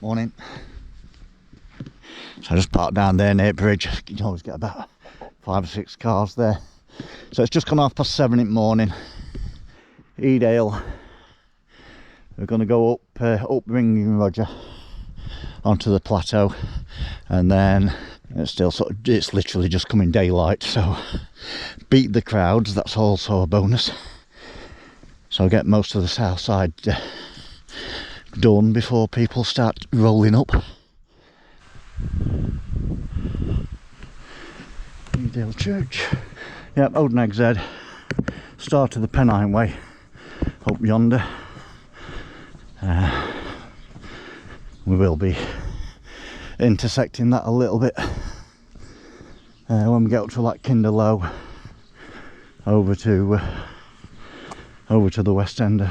Morning. So I just parked down there near bridge. You can always get about 5 or 6 cars there. So it's just gone 7:30 in the morning. Edale. We're going to go up Ringing Roger onto the plateau, and then it's literally just coming daylight. So beat the crowds. That's also a bonus. So I'll get most of the south side done before people start rolling up. Edale Church. Yep, Odeneg's Head. Start of the Pennine Way up yonder. We will be intersecting that a little bit when we get up to like Low, over to the west end of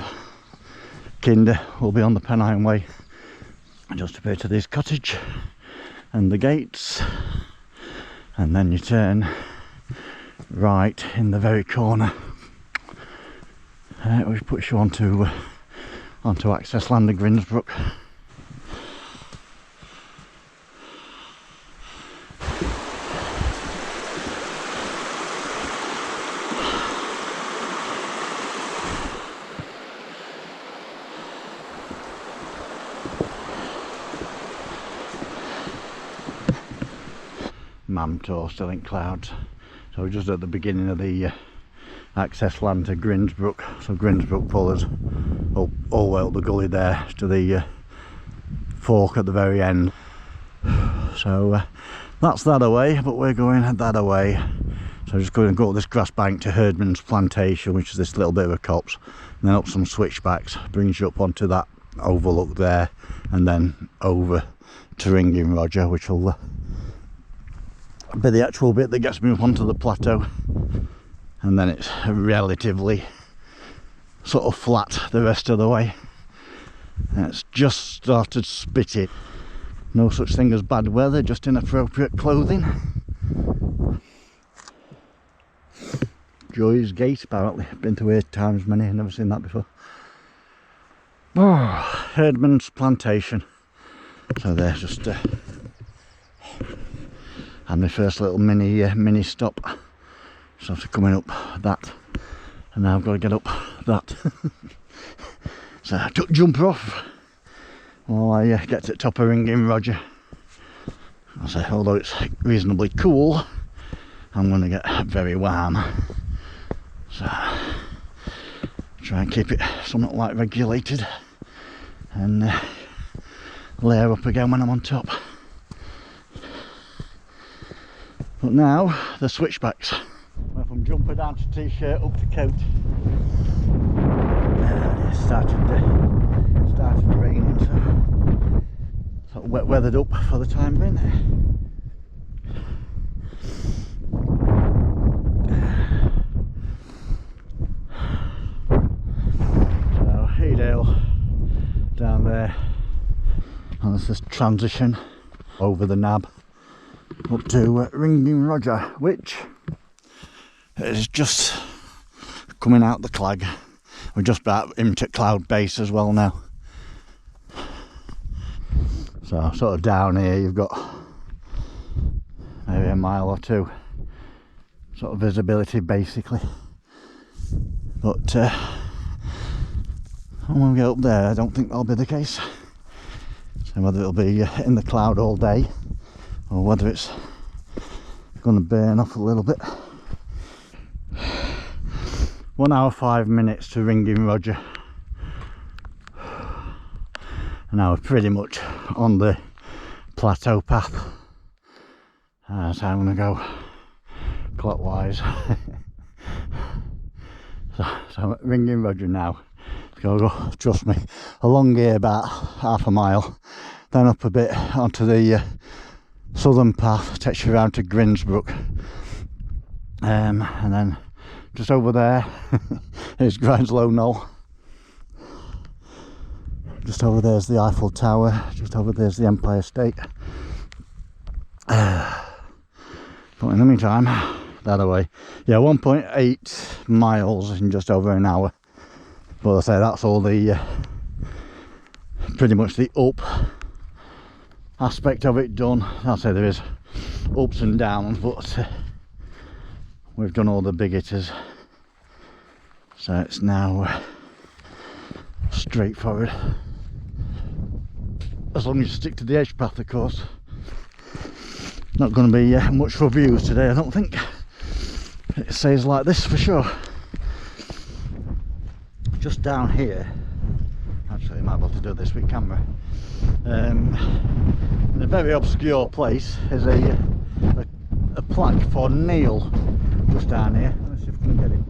Kinder. We'll be on the Pennine Way, just up here to this cottage and the gates, and then you turn right in the very corner, which puts you onto access land of Grindsbrook. Mamtor still in clouds. So we're just at the beginning of the access land to Grindsbrook. So Grindsbrook follows all the way up the gully there to the fork at the very end. So that's that away, but we're going that away. So just going to go up this grass bank to Herdman's Plantation, which is this little bit of a copse, and then up some switchbacks, brings you up onto that overlook there, and then over to Ringing Roger, which will be the actual bit that gets me up onto the plateau, and then it's relatively sort of flat the rest of the way. And it's just started spitting. No such thing as bad weather, just inappropriate clothing. Joy's Gate, apparently. Been to 8 times many, never seen that before. Oh, Herdman's Plantation. So there's just and my first little mini stop. So after coming up that, and now I've got to get up that. So I took jumper off while I get to the top of Ringing Roger. I say, although it's reasonably cool, I'm going to get very warm. So try and keep it somewhat like regulated, and layer up again when I'm on top. But now the switchbacks. Went from jumper down to t-shirt up to coat. And it started raining, so sort of wet weathered up for the time being. So Edale down there, and this is transition over the nab up to Ringing Roger, which is just coming out the clag. We're just about into cloud base as well now. So sort of down here you've got maybe a mile or two sort of visibility basically. But when we get up there, I don't think that'll be the case. So whether it'll be in the cloud all day, or whether it's going to burn off a little bit. 1 hour 5 minutes to Ringing Roger. And now we're pretty much on the plateau path. So I'm going to go clockwise. so I'm at Ringing Roger now. Go, trust me, along here about half a mile, then up a bit onto the southern path, takes you around to Grindsbrook, and then just over there is Grindslow Knoll. Just over there's the Eiffel Tower, just over there's the Empire State. But in the meantime, that away, yeah, 1.8 miles in just over an hour. But I say that's all the pretty much the up aspect of it done. I'll say there is ups and downs, but we've done all the big hitters, so it's now straightforward, as long as you stick to the edge path, of course. Not going to be much for views today, I don't think. It stays like this for sure. Just down here, actually I might be able to do this with camera, in a very obscure place is a plaque for Neil, just down here. Let's see if we can get it.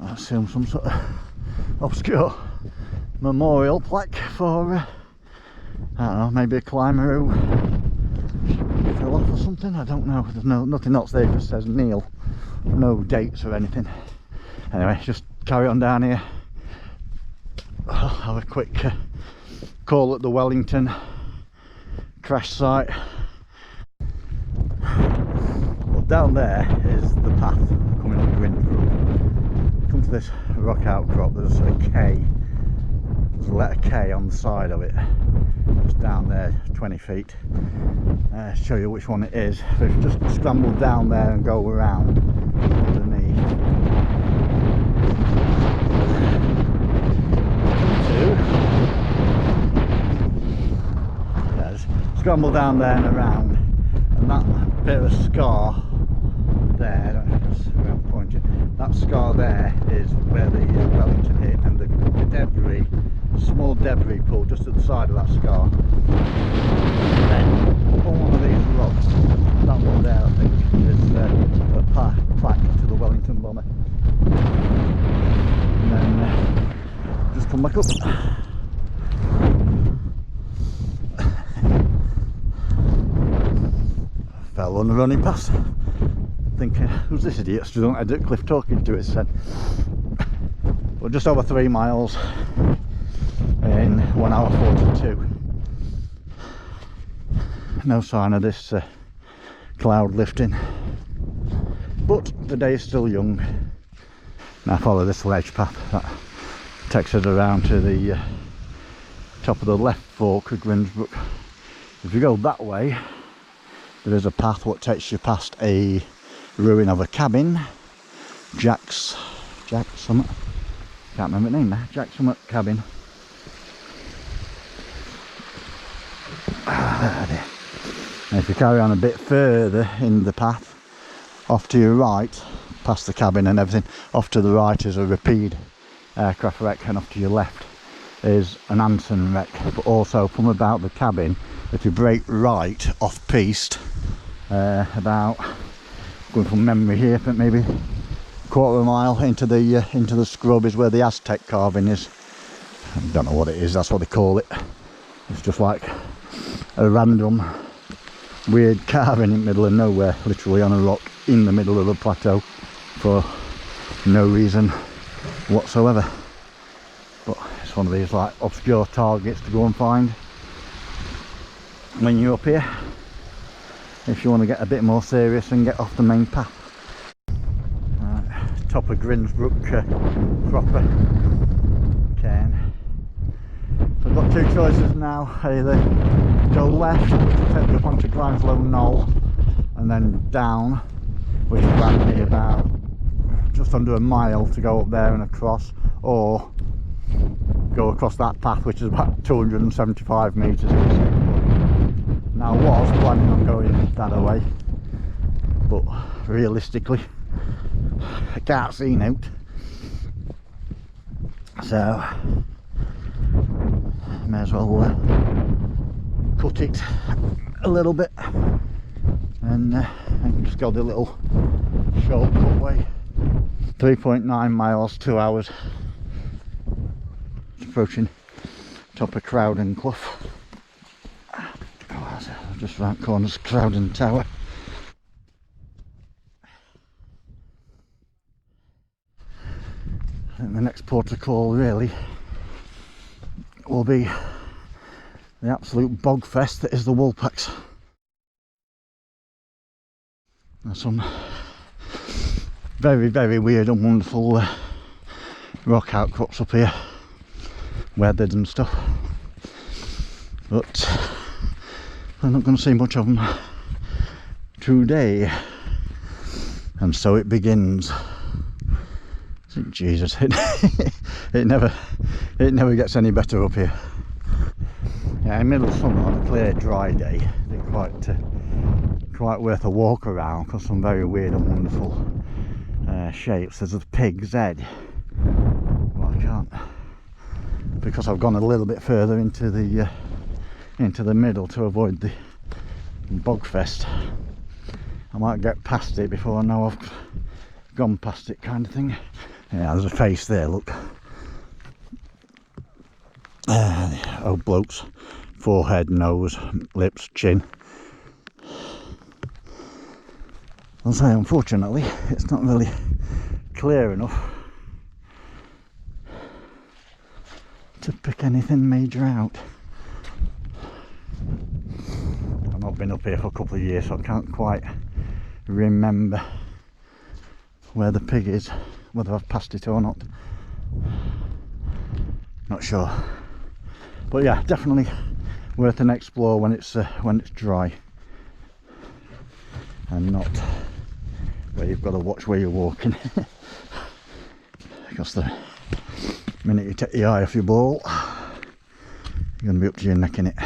I assume some sort of obscure memorial plaque for I don't know, maybe a climber who fell off or something. I don't know. There's nothing else there, it just says Neil, no dates or anything. Anyway, just carry on down here. I'll have a quick call at the Wellington crash site. Well, down there is the path coming up Grindsbrook. Come to this rock outcrop, there's a K. There's a letter K on the side of it, just down there, 20 feet. Show you which one it is. So if you just scramble down there and go around underneath. Just scramble down there and around, and that bit of a scar there, I don't know if it's where I'm pointing, that scar there is where the Wellington hit, and the debris, small debris pool just at the side of that scar. And then on one of these rocks, that one there I think is a plaque to the Wellington bomber. And then just come back up. Fell on the running pass, thinking, who's this idiot stood on Edale Cliff talking to us then? Well, just over 3 miles in 1 hour 42. No sign of this cloud lifting, but the day is still young. Now follow this ledge path that takes us around to the top of the left fork of Grindsbrook. If you go that way, there is a path what takes you past a ruin of a cabin, Jack Summit, can't remember the name now, Jack Summit cabin. And if you carry on a bit further in the path, off to your right, past the cabin and everything, off to the right is a Rapide aircraft wreck, and off to your left is an Hampden Wreck. But also from about the cabin, if you break right off piste, about, going from memory here, but maybe a quarter of a mile into the scrub is where the Aztec carving is. I don't know what it is, that's what they call it. It's just like a random weird carving in the middle of nowhere, literally on a rock in the middle of the plateau for no reason whatsoever. But it's one of these like obscure targets to go and find when you're up here, if you want to get a bit more serious and get off the main path. Top of Grindsbrook proper cairn. So I've got two choices now, either go left, which will take me up onto Grindsbrook Knoll, and then down, which will be about just under a mile to go up there and across, or go across that path, which is about 275 metres. Now I was planning on going that way, but realistically I can't see now, so may as well cut it a little bit, and I can just go the little shortcut way. 3.9 miles, 2 hours. It's approaching top of Crowden Clough. Just round corners Crowden Tower. think the next port of call really will be the absolute bog fest that is the Woolpacks. There's some very, very weird and wonderful rock outcrops up here, weathered and stuff, but I'm not going to see much of them today. And so it begins. Jesus, it never gets any better up here. Yeah, in middle of summer on a clear dry day, they're quite worth a walk around, because some very weird and wonderful shapes. There's a pig's head. Well, I can't, because I've gone a little bit further into the middle to avoid the bogfest. I might get past it before I know I've gone past it, kind of thing. Yeah, there's a face there, look. Old bloke's forehead, nose, lips, chin. I'll say, unfortunately, it's not really clear enough to pick anything major out. I've not been up here for a couple of years, so I can't quite remember where the pig is, whether I've passed it or not. Not sure. But yeah, definitely worth an explore when it's dry, and not where you've got to watch where you're walking. Because the minute you take your eye off your ball, you're going to be up to your neck in it.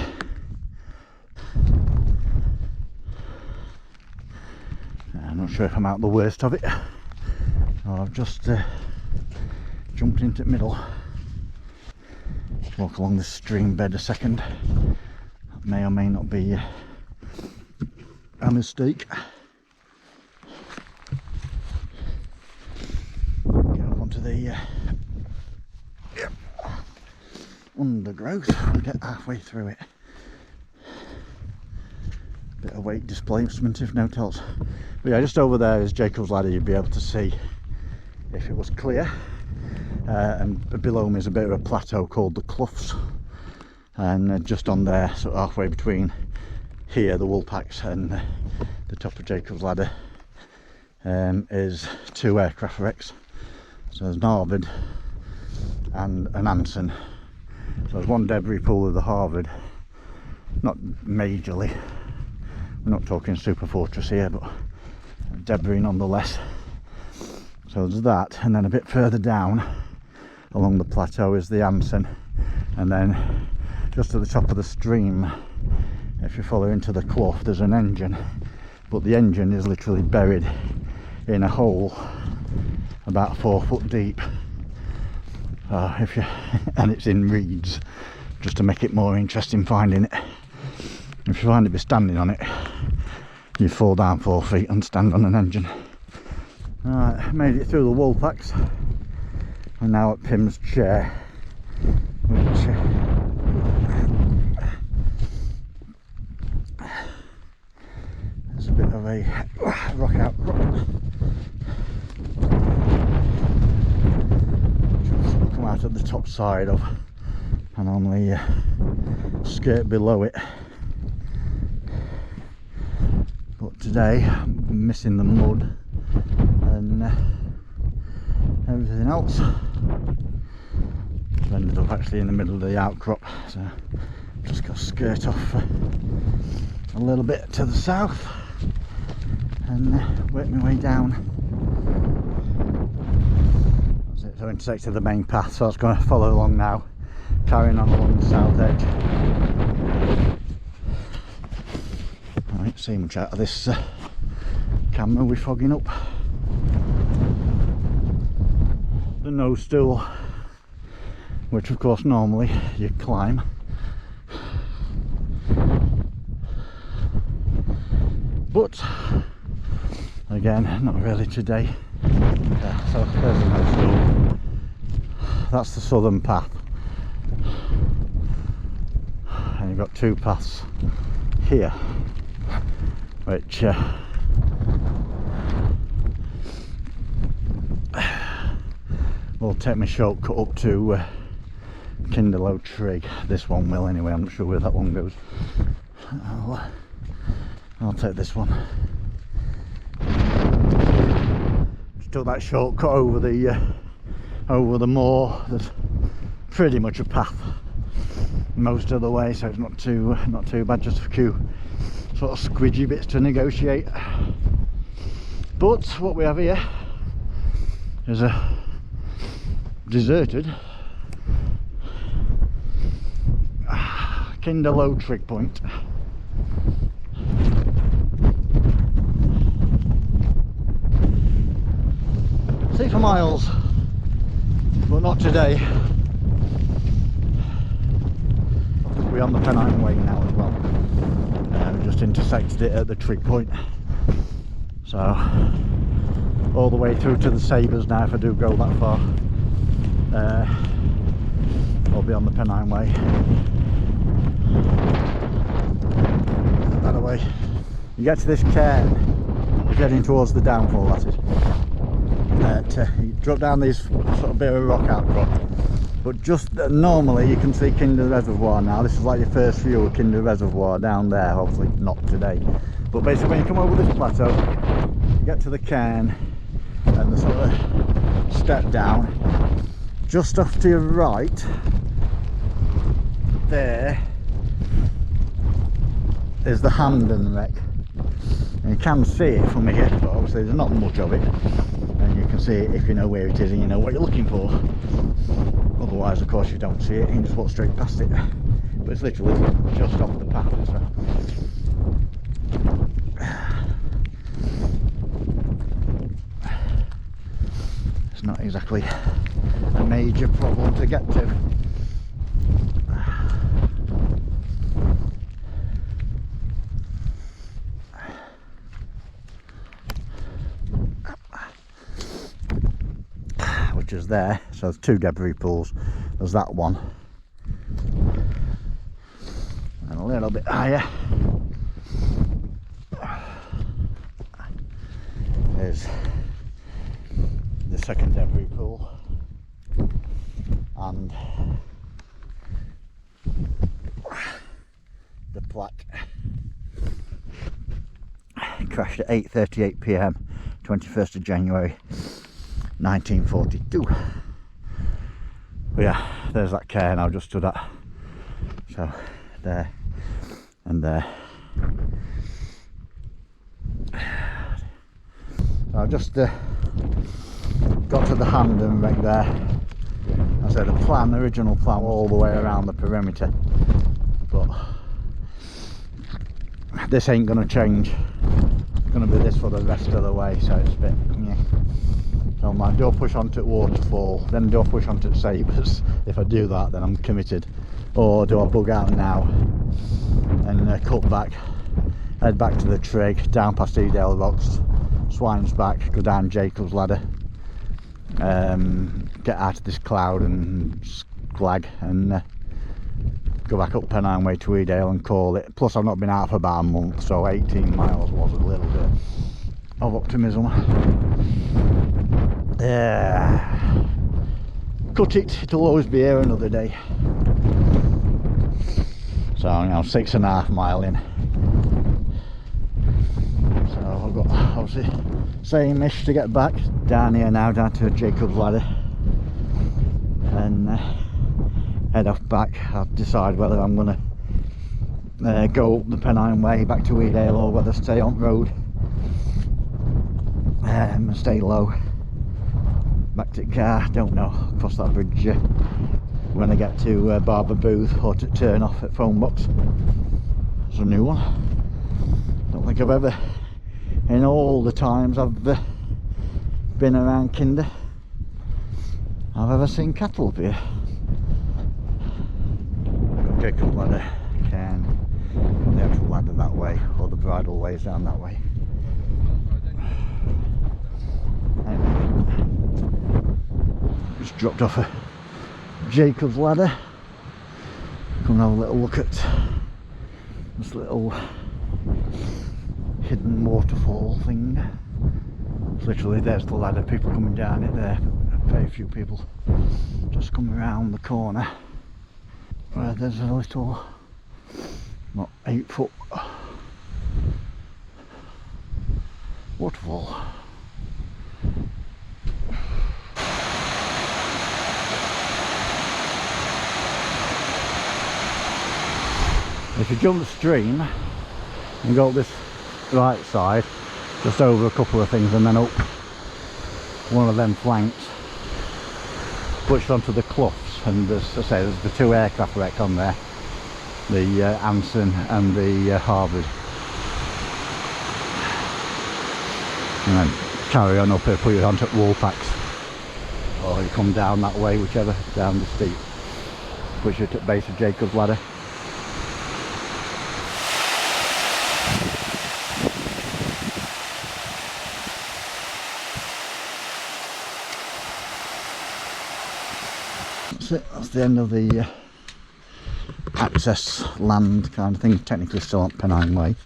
I'm not sure if I'm out the worst of it, or I've just jumped into the middle. Walk along the stream bed a second. That may or may not be a mistake. Get up onto the undergrowth. We'll get halfway through it. Bit of weight displacement if no else. But yeah, just over there is Jacob's Ladder. You'd be able to see if it was clear. And below me is a bit of a plateau called the Cloughs, and just on there, sort of halfway between here, the Woolpacks, and the top of Jacob's Ladder, is two aircraft wrecks. So there's an Harvard and an Anson. So there's one debris pool of the Harvard, not majorly, we're not talking super fortress here, but debris nonetheless. So there's that, and then a bit further down along the plateau is the Anson, and then just at the top of the stream, if you follow into the clough, there's an engine, but the engine is literally buried in a hole about 4 foot deep. And it's in reeds, just to make it more interesting finding it. If you find it by standing on it, you fall down 4 feet and stand on an engine. Alright, made it through the Woolpacks. I'm now at Pim's chair, which is a bit of a rock outcrop, which I've come out at the top side of. I normally skirt below it, but today I'm missing the mud and everything else. I've ended up actually in the middle of the outcrop, so just got to skirt off a little bit to the south and work my way down. That's it, so intersected the main path, so I was going to follow along now, carrying on along the south edge. I don't see much out of this camera, we're fogging up. The Noe Stool, which of course normally you climb, but again not really today. Yeah, so there's the Noe Stool. That's the southern path, and you've got two paths here, which will take my shortcut up to Low Trig. This one will anyway, I'm not sure where that one goes. I'll take this one. Just took that shortcut over the moor. There's pretty much a path most of the way, so it's not too bad. Just a few sort of squidgy bits to negotiate. But what we have here is a deserted Low Trig Point. See for miles, but not today. We're on the Pennine Way now as well. We just intersected it at the Trig Point, so all the way through to the Sabres now. If I do go that far, I'll be on the Pennine Way. By the way, you get to this cairn, you're heading towards the downfall, that is. You drop down these sort of bit of rock outcrop, but just normally you can see Kinder Reservoir now. This is like your first view of Kinder Reservoir down there, obviously not today. But basically when you come over this plateau, you get to the cairn and the sort of step down. Just off to your right, there is the Hampden Wreck. And you can see it from here, but obviously there's not much of it. And you can see it if you know where it is and you know what you're looking for. Otherwise, of course, you don't see it, you can just walk straight past it. But it's literally just off the path. So. It's not exactly a major problem to get to. Which is there, so there's two debris pools. There's that one, and a little bit higher is the second debris pool, and the plaque crashed at 8:38 p.m. 21st of January 1942. But yeah, there's that cairn I just stood at. So there and there. So I've just got to the Hampden Wreck there. I said the original plan all the way around the perimeter, but this ain't gonna change. It's gonna be this for the rest of the way, so it's a bit, yeah. So I do push onto Waterfall, then do I push onto Sabres. If I do that, then I'm committed. Or do I bug out now and cut back, head back to the Trig, down past Edale Rocks, Swines Back, go down Jacob's Ladder, get out of this cloud and sklag, and go back up Pennine Way to Edale and call it. Plus I've not been out for about a month, so 18 miles was a little bit of optimism. Cut it, it'll always be here another day. So I'm now 6.5 miles in. So I've got obviously same-ish to get back. Down here now, down to Jacob's Ladder, and head off back. I'll decide whether I'm going to go up the Pennine Way back to Edale, or whether stay on road and stay low back to the car. Don't know, cross that bridge when I get to Barber booth, or to turn off at phone box. It's a new one. Don't think I've ever, in all the times I've been around Kinder, I've ever seen cattle up here. Jacob's Ladder, can the actual ladder that way, or the bridle ways down that way. Just dropped off a Jacob's Ladder. Come and have a little look at this little hidden waterfall thing. It's literally, there's the ladder, people coming down it there. very few people. Just come around the corner where there's a little, not 8-foot waterfall. If you jump the stream and go up this right side, just over a couple of things and then up one of them flanks, pushed onto the cliffs, and as I say, there's the 2 aircraft wrecked on there, the Anson and the Harvard. And then carry on up here, put you onto Woolpacks, or you come down that way, whichever, down the steep, push you to the base of Jacob's Ladder. That's it, that's the end of the access land kind of thing, technically still on Pennine Way.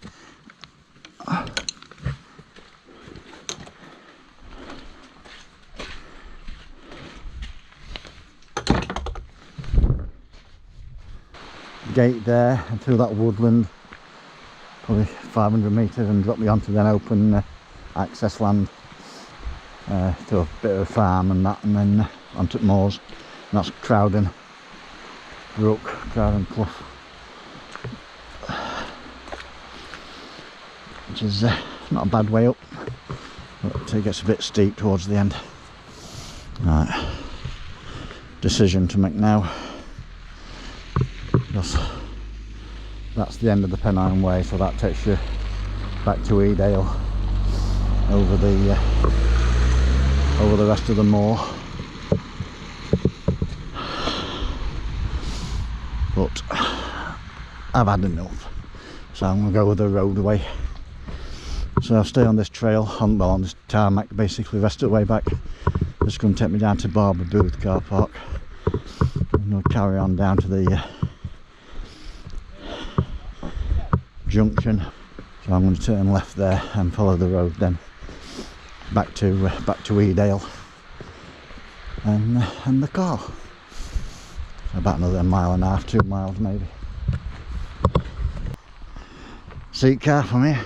Gate there and through that woodland, probably 500 metres, and drop me onto then open access land to a bit of a farm and that, and then onto moors. And that's Crowden Brook, Crowden Clough, which is not a bad way up, but it gets a bit steep towards the end. Right, decision to make now. That's the end of the Pennine Way, so that takes you back to Edale over the rest of the moor. But I've had enough, so I'm going to go with the roadway. So I'll stay on this trail, on this tarmac basically the rest of the way back. It's going to take me down to Barber Booth car park. I'm going to carry on down to the junction, so I'm going to turn left there and follow the road then back to Edale and the car. About another 1.5 miles, 2 miles maybe. Seat car from here.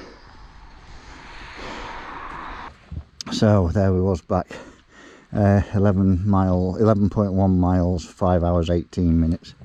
So there we was back, 11.1 miles, 5 hours 18 minutes.